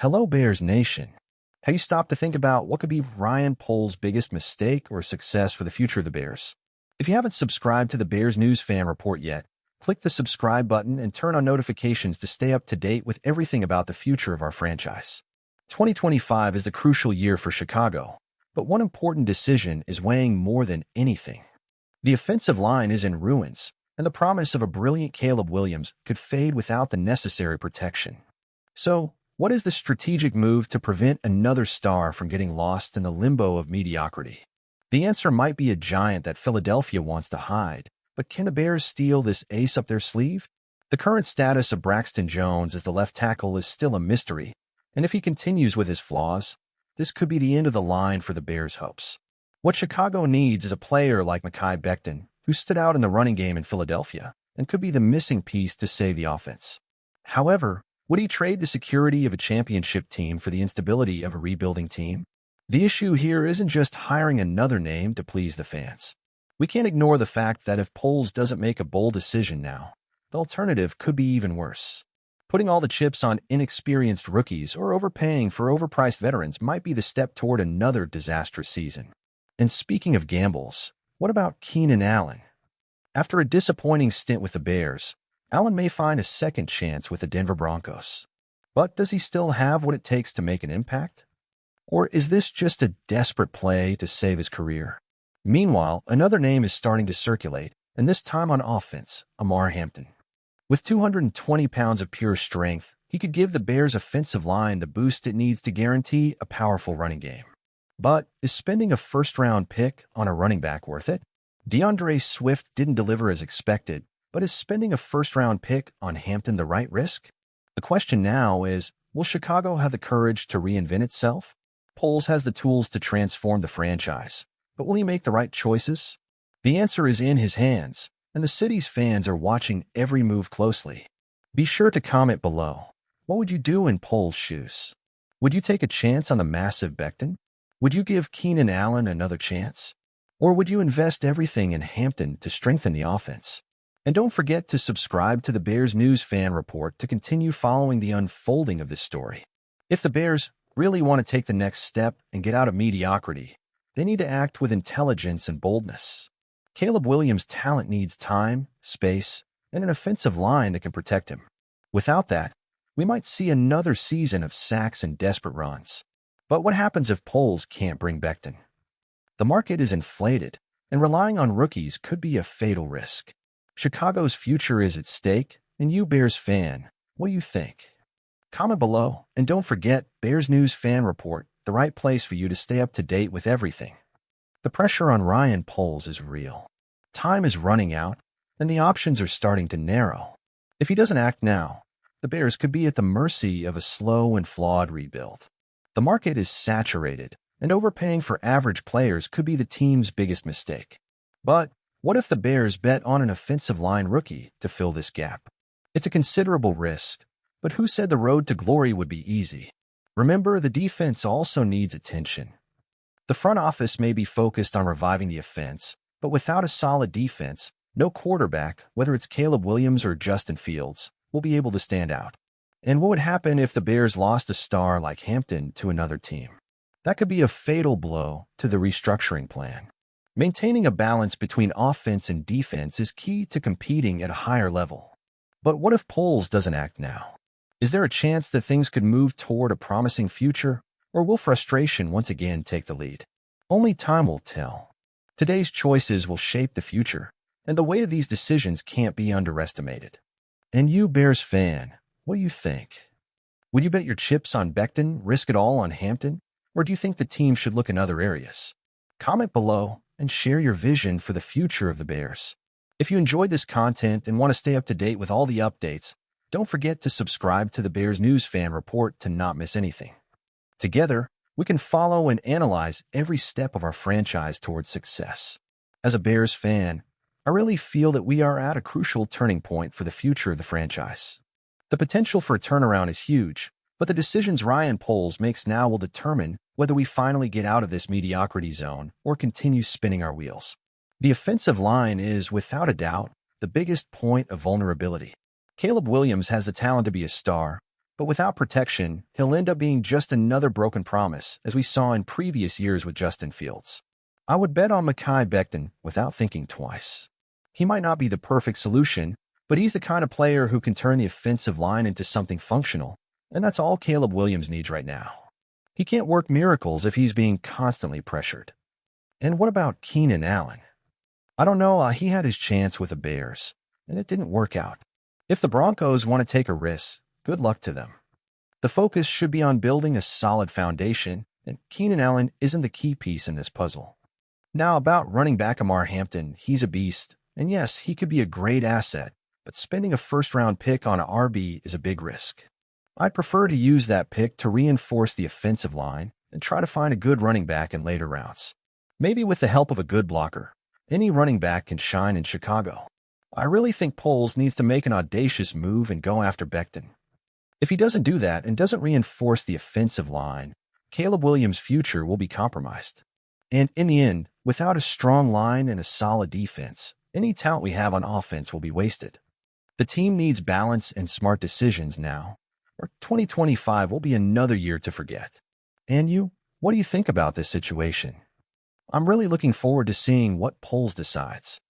Hello, Bears Nation. Have you stopped to think about what could be Ryan Poles' biggest mistake or success for the future of the Bears? If you haven't subscribed to the Bears News Fan Report yet, click the subscribe button and turn on notifications to stay up to date with everything about the future of our franchise. 2025 is the crucial year for Chicago, but one important decision is weighing more than anything. The offensive line is in ruins, and the promise of a brilliant Caleb Williams could fade without the necessary protection. So, what is the strategic move to prevent another star from getting lost in the limbo of mediocrity? The answer might be a giant that Philadelphia wants to hide, but can the Bears steal this ace up their sleeve? The current status of Braxton Jones as the left tackle is still a mystery, and if he continues with his flaws, this could be the end of the line for the Bears' hopes. What Chicago needs is a player like Mekhi Becton, who stood out in the running game in Philadelphia and could be the missing piece to save the offense. However, would he trade the security of a championship team for the instability of a rebuilding team? The issue here isn't just hiring another name to please the fans. We can't ignore the fact that if Poles doesn't make a bold decision now, the alternative could be even worse. Putting all the chips on inexperienced rookies or overpaying for overpriced veterans might be the step toward another disastrous season. And speaking of gambles, what about Keenan Allen? After a disappointing stint with the Bears, Allen may find a second chance with the Denver Broncos. But does he still have what it takes to make an impact? Or is this just a desperate play to save his career? Meanwhile, another name is starting to circulate, and this time on offense, Amar Hampton. With 220 pounds of pure strength, he could give the Bears' offensive line the boost it needs to guarantee a powerful running game. But is spending a first-round pick on a running back worth it? DeAndre Swift didn't deliver as expected, but is spending a first-round pick on Hampton the right risk? The question now is, will Chicago have the courage to reinvent itself? Poles has the tools to transform the franchise, but will he make the right choices? The answer is in his hands, and the city's fans are watching every move closely. Be sure to comment below. What would you do in Poles' shoes? Would you take a chance on the massive Becton? Would you give Keenan Allen another chance? Or would you invest everything in Hampton to strengthen the offense? And don't forget to subscribe to the Bears News Fan Report to continue following the unfolding of this story. If the Bears really want to take the next step and get out of mediocrity, they need to act with intelligence and boldness. Caleb Williams' talent needs time, space, and an offensive line that can protect him. Without that, we might see another season of sacks and desperate runs. But what happens if Poles can't bring Becton? The market is inflated, and relying on rookies could be a fatal risk. Chicago's future is at stake, and you, Bears fan, what do you think? Comment below, and don't forget Bears News Fan Report, the right place for you to stay up to date with everything. The pressure on Ryan Poles is real. Time is running out, and the options are starting to narrow. If he doesn't act now, the Bears could be at the mercy of a slow and flawed rebuild. The market is saturated, and overpaying for average players could be the team's biggest mistake. But what if the Bears bet on an offensive line rookie to fill this gap? It's a considerable risk, but who said the road to glory would be easy? Remember, the defense also needs attention. The front office may be focused on reviving the offense, but without a solid defense, no quarterback, whether it's Caleb Williams or Justin Fields, will be able to stand out. And what would happen if the Bears lost a star like Hampton to another team? That could be a fatal blow to the restructuring plan. Maintaining a balance between offense and defense is key to competing at a higher level. But what if Poles doesn't act now? Is there a chance that things could move toward a promising future, or will frustration once again take the lead? Only time will tell. Today's choices will shape the future, and the weight of these decisions can't be underestimated. And you, Bears fan, what do you think? Would you bet your chips on Becton, risk it all on Hampton, or do you think the team should look in other areas? Comment below and share your vision for the future of the Bears. If you enjoyed this content and want to stay up to date with all the updates, don't forget to subscribe to the Bears News Fan Report to not miss anything. Together, we can follow and analyze every step of our franchise towards success. As a Bears fan, I really feel that we are at a crucial turning point for the future of the franchise. The potential for a turnaround is huge, but the decisions Ryan Poles makes now will determine whether we finally get out of this mediocrity zone or continue spinning our wheels. The offensive line is, without a doubt, the biggest point of vulnerability. Caleb Williams has the talent to be a star, but without protection, he'll end up being just another broken promise, as we saw in previous years with Justin Fields. I would bet on Mekhi Becton without thinking twice. He might not be the perfect solution, but he's the kind of player who can turn the offensive line into something functional, and that's all Caleb Williams needs right now. He can't work miracles if he's being constantly pressured. And what about Keenan Allen? I don't know, he had his chance with the Bears, and it didn't work out. If the Broncos want to take a risk, good luck to them. The focus should be on building a solid foundation, and Keenan Allen isn't the key piece in this puzzle. Now about running back Amar Hampton, he's a beast, and yes, he could be a great asset, but spending a first-round pick on an RB is a big risk. I'd prefer to use that pick to reinforce the offensive line and try to find a good running back in later rounds. Maybe with the help of a good blocker, any running back can shine in Chicago. I really think Poles needs to make an audacious move and go after Becton. If he doesn't do that and doesn't reinforce the offensive line, Caleb Williams' future will be compromised. And in the end, without a strong line and a solid defense, any talent we have on offense will be wasted. The team needs balance and smart decisions now, or 2025 will be another year to forget. And you, what do you think about this situation? I'm really looking forward to seeing what Poles decides.